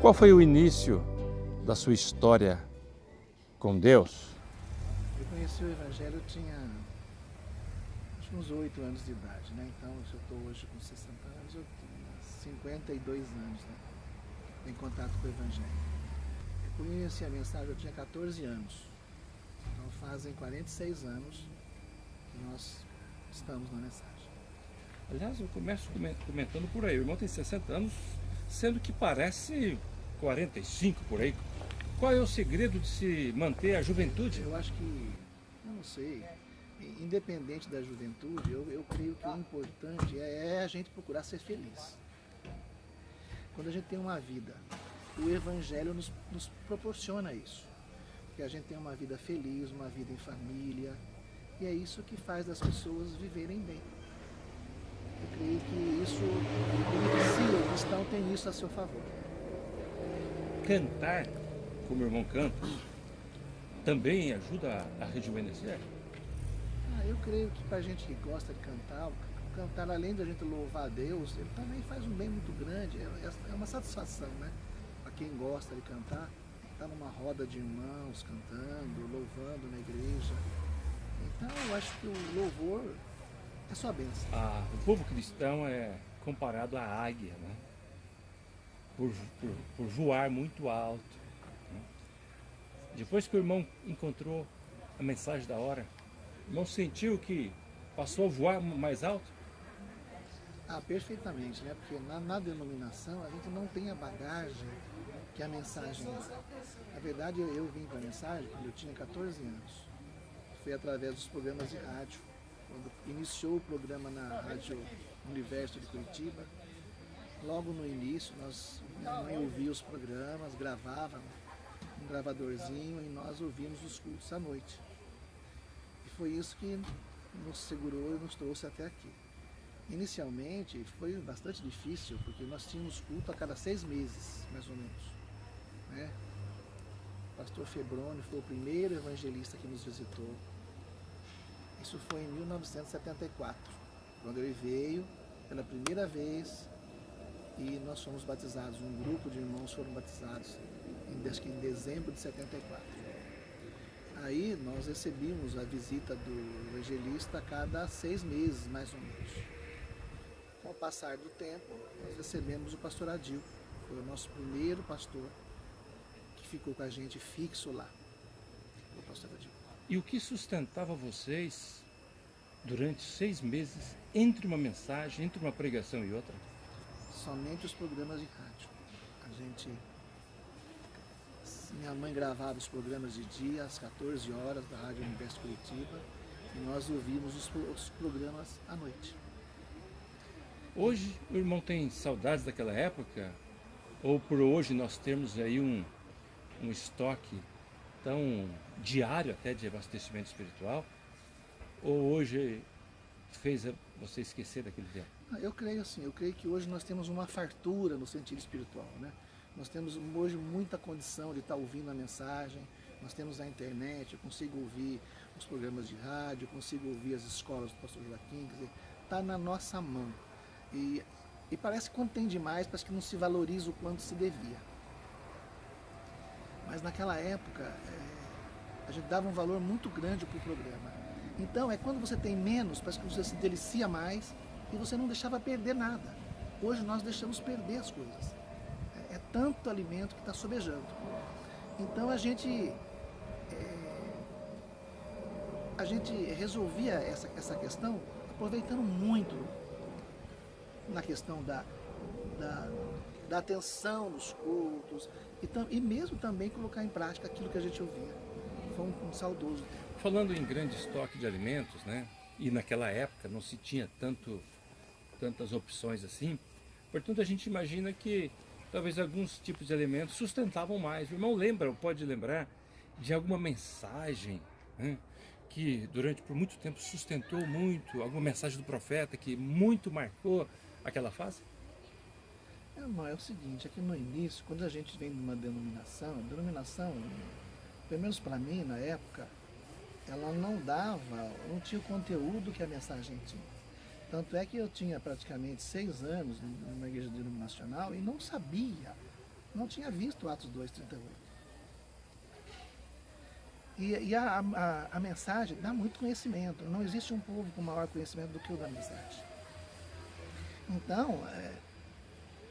Qual foi o início da sua história com Deus? Eu conheci o Evangelho, eu tinha acho que uns 8 anos de idade, né? Então, se eu estou hoje com 60 anos, eu tinha 52 anos, né? Em contato com o Evangelho. Eu conheci a mensagem, eu tinha 14 anos. Então, fazem 46 anos que nós estamos na mensagem. Aliás, eu começo comentando por aí. O irmão tem 60 anos, sendo que parece 45 por aí. Qual é o segredo de se manter a juventude? Eu acho que, eu não sei, independente da juventude, eu creio que o importante é a gente procurar ser feliz. Quando a gente tem uma vida, o Evangelho nos proporciona isso. Porque a gente tem uma vida feliz, uma vida em família, e é isso que faz das pessoas viverem bem. Eu creio que isso beneficia, o cristão tem isso a seu favor. Cantar, como o irmão canta, também ajuda a rejuvenescer? Eu creio que para a gente que gosta de cantar além da gente louvar a Deus, ele também faz um bem muito grande, é uma satisfação, né? Para quem gosta de cantar, estar numa roda de irmãos cantando, louvando na igreja. Então eu acho que o louvor é só bênção. O povo cristão é comparado à águia, né? Por voar muito alto, né? Depois que o irmão encontrou a mensagem da hora, o irmão sentiu que passou a voar mais alto? Perfeitamente, né? Porque na denominação a gente não tem a bagagem que a mensagem dá. Na verdade, eu vim para a mensagem quando eu tinha 14 anos. Foi através dos programas de rádio. Quando iniciou o programa na Rádio Universo de Curitiba, logo no início, minha mãe ouvia os programas, gravava um gravadorzinho e nós ouvimos os cultos à noite. E foi isso que nos segurou e nos trouxe até aqui. Inicialmente foi bastante difícil, porque nós tínhamos culto a cada 6 meses, mais ou menos, né? O pastor Febroni foi o primeiro evangelista que nos visitou. Isso foi em 1974, quando ele veio pela primeira vez e nós fomos batizados. Um grupo de irmãos foram batizados acho que em dezembro de 74. Aí nós recebíamos a visita do evangelista a cada 6 meses, mais ou menos. Com o passar do tempo, nós recebemos o pastor Adil, foi o nosso primeiro pastor que ficou com a gente fixo lá, o pastor Adil. E o que sustentava vocês durante 6 meses, entre uma mensagem, entre uma pregação e outra? Somente os programas de rádio. Minha mãe gravava os programas de dia às 14 horas da Rádio Universo Curitiba e nós ouvíamos os programas à noite. Hoje o irmão tem saudades daquela época? Ou por hoje nós temos aí um estoque tão diário até de abastecimento espiritual? Ou hoje fez você esquecer daquele tempo? Eu creio assim, eu creio que hoje nós temos uma fartura no sentido espiritual, né? Nós temos hoje muita condição de estar ouvindo a mensagem, nós temos a internet, eu consigo ouvir os programas de rádio, eu consigo ouvir as escolas do pastor Joaquim, quer dizer, está na nossa mão. E parece que quando tem demais, parece que não se valoriza o quanto se devia. Mas naquela época, a gente dava um valor muito grande para o programa. Então, quando você tem menos, parece que você se delicia mais e você não deixava perder nada. Hoje nós deixamos perder as coisas. É tanto alimento que está sobejando. Então a gente resolvia essa questão aproveitando muito na questão da atenção nos cultos e mesmo também colocar em prática aquilo que a gente ouvia. Foi um saudoso tempo. Falando em grande estoque de alimentos, né? E naquela época não se tinha tantas opções assim. Portanto, a gente imagina que talvez alguns tipos de alimentos sustentavam mais. O irmão lembra, ou pode lembrar, de alguma mensagem, né, que durante por muito tempo sustentou muito, alguma mensagem do profeta que muito marcou aquela fase? Não, é o seguinte, aqui no início, quando a gente vem de uma denominação, a denominação, pelo menos para mim, na época, ela não tinha o conteúdo que a mensagem tinha. Tanto é que eu tinha praticamente 6 anos numa igreja denominacional e não sabia não tinha visto Atos 2:38. E a mensagem dá muito conhecimento. Não existe um povo com maior conhecimento do que o da mensagem. Então,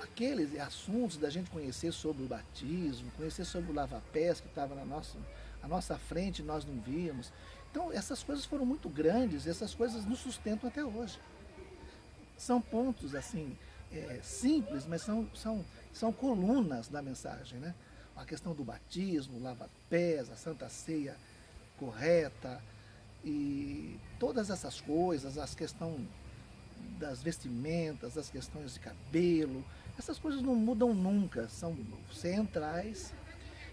aqueles assuntos da gente conhecer sobre o batismo, conhecer sobre o lava-pés que estava à nossa frente e nós não víamos. Então, essas coisas foram muito grandes, essas coisas nos sustentam até hoje. São pontos, assim, simples, mas são colunas da mensagem, né? A questão do batismo, o lava-pés, a Santa Ceia correta e todas essas coisas, as questões das vestimentas, as questões de cabelo, essas coisas não mudam nunca, são centrais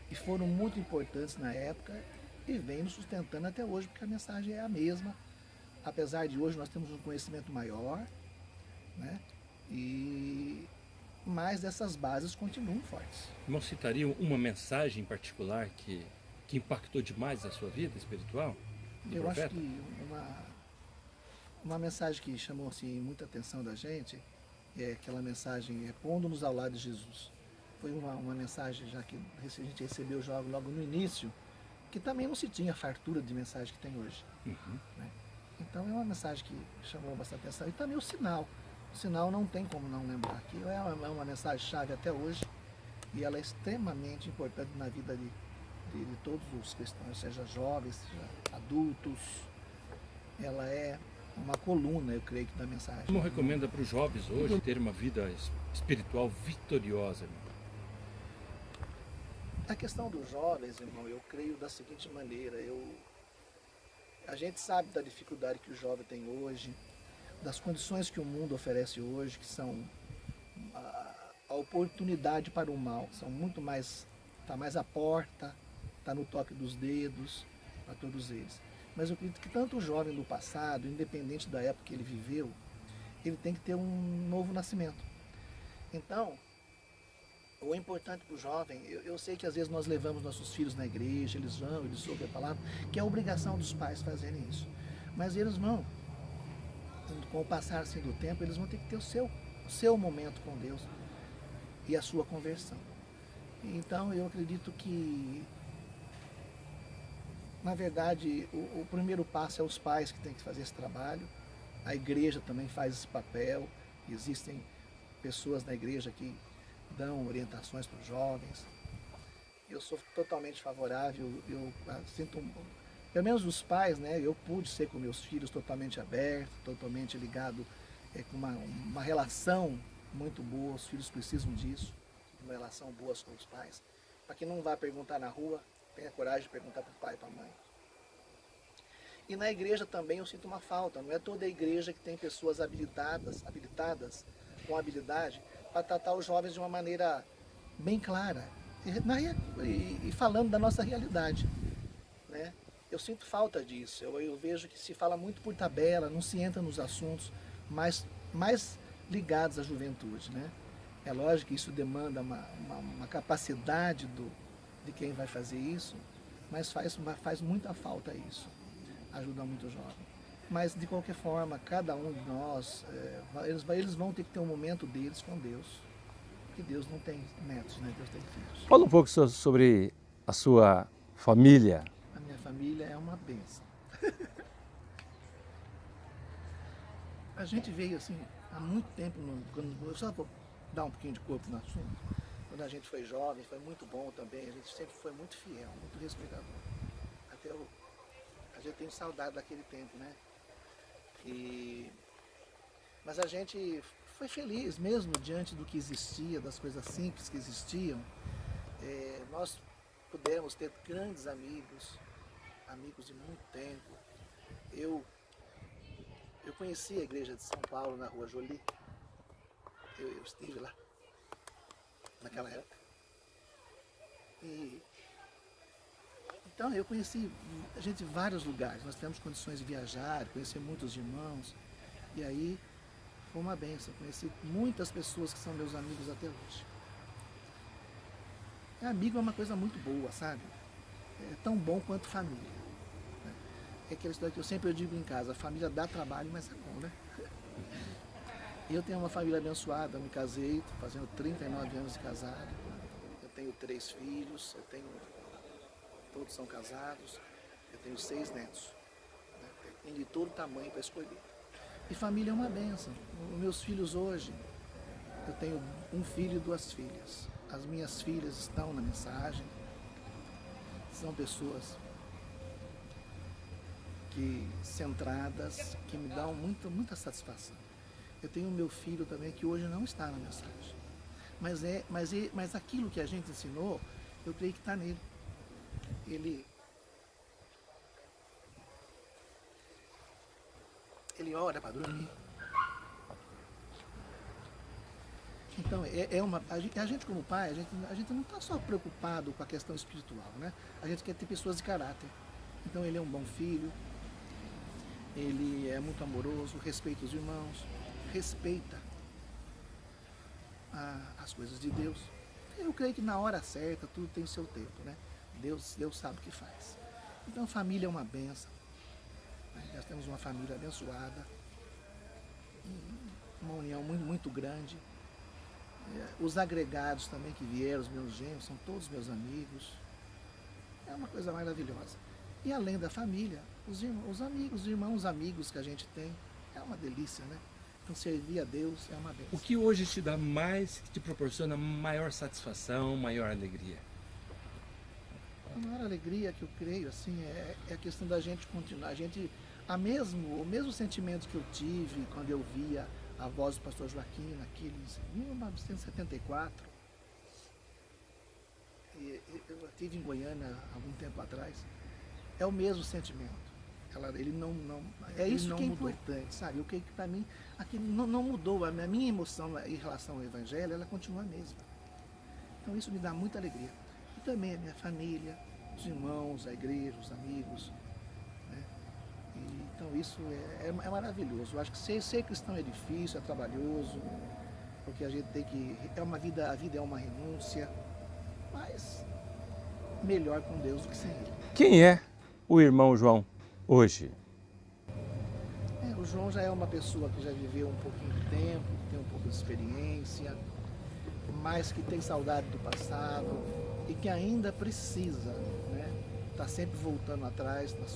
e foram muito importantes na época e vêm nos sustentando até hoje, porque a mensagem é a mesma, apesar de hoje nós temos um conhecimento maior, né? Mas essas bases continuam fortes. Irmão, citaria uma mensagem em particular que impactou demais a sua vida espiritual? Eu profeta? acho que uma mensagem que chamou assim, muita atenção da gente é aquela mensagem pondo-nos ao lado de Jesus. Foi uma mensagem já que a gente recebeu logo no início, que também não se tinha a fartura de mensagem que tem hoje. Uhum. Né? Então é uma mensagem que chamou bastante atenção. E também o sinal. O sinal não tem como não lembrar. Que é uma mensagem-chave até hoje e ela é extremamente importante na vida de todos os cristãos, seja jovens, seja adultos. Ela é uma coluna, eu creio, da mensagem. Como recomenda para os jovens hoje ter uma vida espiritual vitoriosa? Irmão? A questão dos jovens, irmão, eu creio da seguinte maneira. A gente sabe da dificuldade que o jovem tem hoje, das condições que o mundo oferece hoje, que são a oportunidade para o mal, são muito mais, está mais à porta, está no toque dos dedos, para todos eles. Mas eu acredito que tanto o jovem do passado, independente da época que ele viveu, ele tem que ter um novo nascimento. Então, o importante para o jovem, eu sei que às vezes nós levamos nossos filhos na igreja, eles vão, eles ouvem a palavra, que é a obrigação dos pais fazerem isso. Mas eles vão, com o passar assim, do tempo, eles vão ter que ter o seu momento com Deus e a sua conversão. Então eu acredito que, na verdade, o primeiro passo é os pais que têm que fazer esse trabalho, a igreja também faz esse papel, existem pessoas na igreja que dão orientações para os jovens. Eu sou totalmente favorável, eu sinto, pelo menos os pais, né, eu pude ser com meus filhos totalmente aberto, totalmente ligado, com uma relação muito boa, os filhos precisam disso, uma relação boa com os pais, para que não vá perguntar na rua, tenha coragem de perguntar para o pai e para a mãe. E na igreja também eu sinto uma falta, não é toda a igreja que tem pessoas habilitadas com habilidade, para tratar os jovens de uma maneira bem clara e falando da nossa realidade, né? Eu sinto falta disso, eu vejo que se fala muito por tabela, não se entra nos assuntos mais ligados à juventude, né? É lógico que isso demanda uma capacidade de quem vai fazer isso, mas faz muita falta isso, ajuda muito o jovem. Mas, de qualquer forma, cada um de nós, eles vão ter que ter um momento deles com Deus. Porque Deus não tem netos, né? Deus tem filhos. Fala um pouco sobre a sua família. A minha família é uma bênção. A gente veio, assim, há muito tempo, eu só vou dar um pouquinho de corpo no assunto. Quando a gente foi jovem, foi muito bom também. A gente sempre foi muito fiel, muito respeitador. A gente tem saudade daquele tempo, né? Mas a gente foi feliz mesmo diante do que existia, das coisas simples que existiam. Nós pudemos ter grandes amigos de muito tempo. Eu conheci a igreja de São Paulo na Rua Jolie. Eu estive lá naquela época. Então eu conheci a gente em vários lugares, nós tivemos condições de viajar, conhecer muitos irmãos, e aí foi uma bênção, conheci muitas pessoas que são meus amigos até hoje. Amigo é uma coisa muito boa, sabe? É tão bom quanto família. É aquela história que eu sempre digo em casa, a família dá trabalho, mas é bom, né? Eu tenho uma família abençoada, me casei, estou fazendo 39 anos de casado. tenho 3 filhos, todos são casados, eu tenho 6 netos, né? Tem de todo tamanho para escolher. E família é uma bênção. Os meus filhos hoje, eu tenho um filho e 2 filhas. As minhas filhas estão na mensagem, são pessoas centradas, que me dão muita satisfação. Eu tenho o meu filho também, que hoje não está na mensagem. Mas aquilo que a gente ensinou, eu creio que está nele. Ele ora para dormir. Então, a gente como pai, a gente não está só preocupado com a questão espiritual, né? A gente quer ter pessoas de caráter. Então, ele é um bom filho, ele é muito amoroso, respeita os irmãos, respeita as coisas de Deus. Eu creio que na hora certa tudo tem o seu tempo, né? Deus sabe o que faz. Então, a família é uma bênção. Nós temos uma família abençoada, uma união muito grande. Os agregados também que vieram, os meus genros, são todos meus amigos. É uma coisa maravilhosa. E além da família, os amigos, os irmãos amigos que a gente tem, é uma delícia, né? Então servir a Deus é uma bênção. O que hoje te dá mais, que te proporciona maior satisfação, maior alegria? A maior alegria que eu creio, assim, é a questão da gente continuar. O mesmo sentimento que eu tive quando eu via a voz do pastor Joaquim naqueles 1974. Eu estive em Goiânia algum tempo atrás. É o mesmo sentimento. Isso que é importante, sabe? Eu creio que para mim aquilo não mudou. A minha emoção em relação ao Evangelho, ela continua a mesma. Então isso me dá muita alegria. E também a minha família, os irmãos, a igreja, os amigos. Né? Então isso é maravilhoso. Eu acho que ser cristão é difícil, é trabalhoso, porque a gente tem que... a vida é uma renúncia, mas melhor com Deus do que sem Ele. Quem é o irmão João hoje? O João já é uma pessoa que já viveu um pouquinho de tempo, que tem um pouco de experiência, mas que tem saudade do passado e que ainda precisa, né, tá sempre voltando atrás nas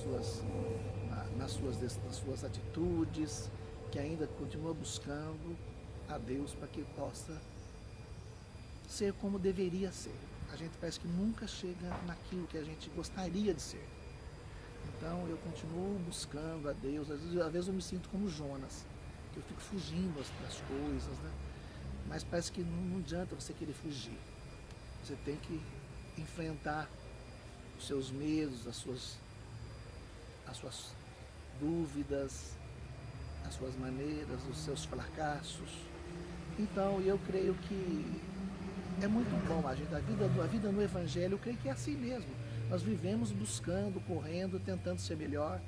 suas atitudes, que ainda continua buscando a Deus para que possa ser como deveria ser. A gente parece que nunca chega naquilo que a gente gostaria de ser. Então eu continuo buscando a Deus. Às vezes eu me sinto como Jonas, que eu fico fugindo das coisas, né? Mas parece que não adianta você querer fugir. Você tem que enfrentar os seus medos, as suas dúvidas, as suas maneiras, os seus fracassos. Então eu creio que é muito bom a vida no Evangelho. Eu creio que é assim mesmo. Nós vivemos buscando, correndo, tentando ser melhor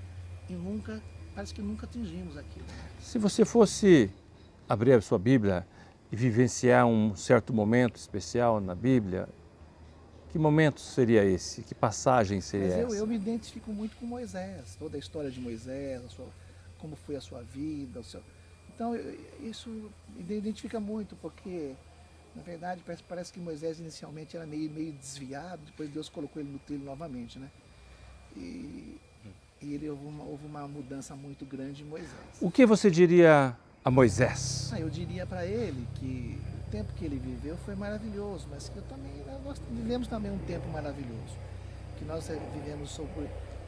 e parece que nunca atingimos aquilo. Se você fosse abrir a sua Bíblia e vivenciar um certo momento especial na Bíblia, que momento seria esse? Que passagem seria essa? Eu me identifico muito com Moisés, toda a história de Moisés, como foi a sua vida. Então isso me identifica muito, porque na verdade parece que Moisés inicialmente era meio desviado, depois Deus colocou ele no trilho novamente, né? E houve uma mudança muito grande em Moisés. O que você diria a Moisés? Eu diria para ele que o tempo que ele viveu foi maravilhoso, mas que nós vivemos também um tempo maravilhoso, que nós vivemos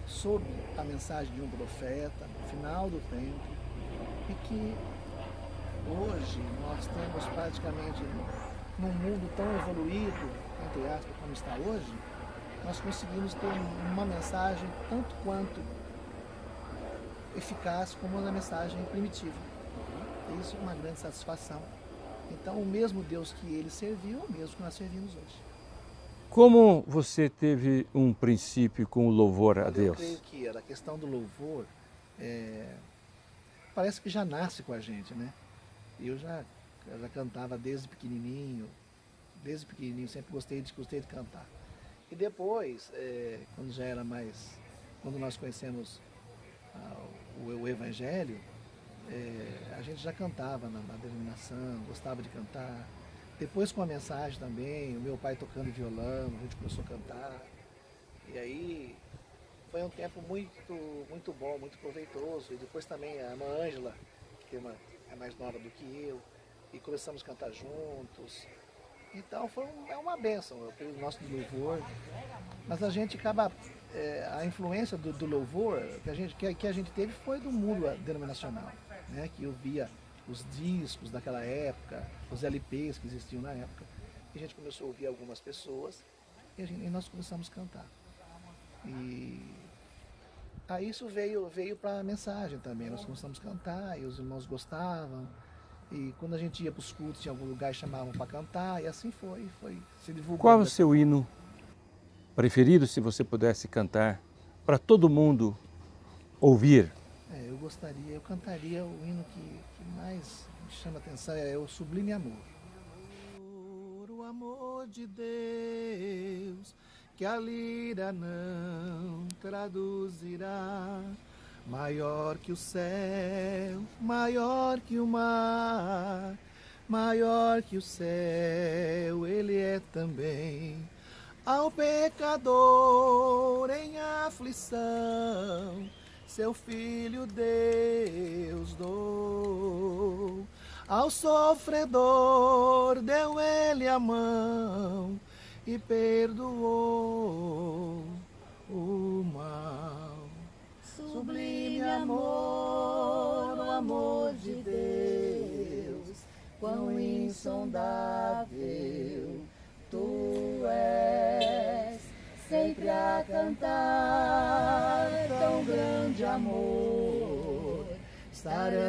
sob a mensagem de um profeta, no final do tempo, e que hoje nós temos praticamente, num mundo tão evoluído, entre aspas, como está hoje, nós conseguimos ter uma mensagem tanto quanto eficaz como a mensagem primitiva. Isso é uma grande satisfação. Então, o mesmo Deus que ele serviu é o mesmo que nós servimos hoje. Como você teve um princípio com o louvor a Deus? Eu creio que a questão do louvor parece que já nasce com a gente, né? Eu já cantava desde pequenininho sempre gostei de cantar. E depois, quando nós conhecemos o Evangelho, a gente já cantava na denominação, gostava de cantar, Depois com a mensagem também, o meu pai tocando violão, a gente começou a cantar. E aí foi um tempo muito bom, muito proveitoso. E depois também a irmã Ângela, que é mais nova do que eu, e começamos a cantar juntos. Então é uma bênção, o período nosso de louvor. Mas a gente acaba, a influência do louvor que a gente teve foi do mundo denominacional, né? Que eu via os discos daquela época, os LPs que existiam na época. E a gente começou a ouvir algumas pessoas e nós começamos a cantar. E aí isso veio para a mensagem também. Nós começamos a cantar e os irmãos gostavam. E quando a gente ia para os cultos, em algum lugar chamavam para cantar, e assim foi se divulgando. Qual é o seu hino preferido, se você pudesse cantar, para todo mundo ouvir? Eu cantaria o hino que mais me chama a atenção, é o Sublime Amor. O amor de Deus, que a lira não traduzirá, maior que o céu, maior que o mar, maior que o céu, ele é também. Ao pecador em aflição, seu Filho Deus dou. Ao sofredor deu ele a mão e perdoou o mal. Sublime amor, o amor de Deus, quão insondável tu és, sempre a cantar tão grande amor, estarão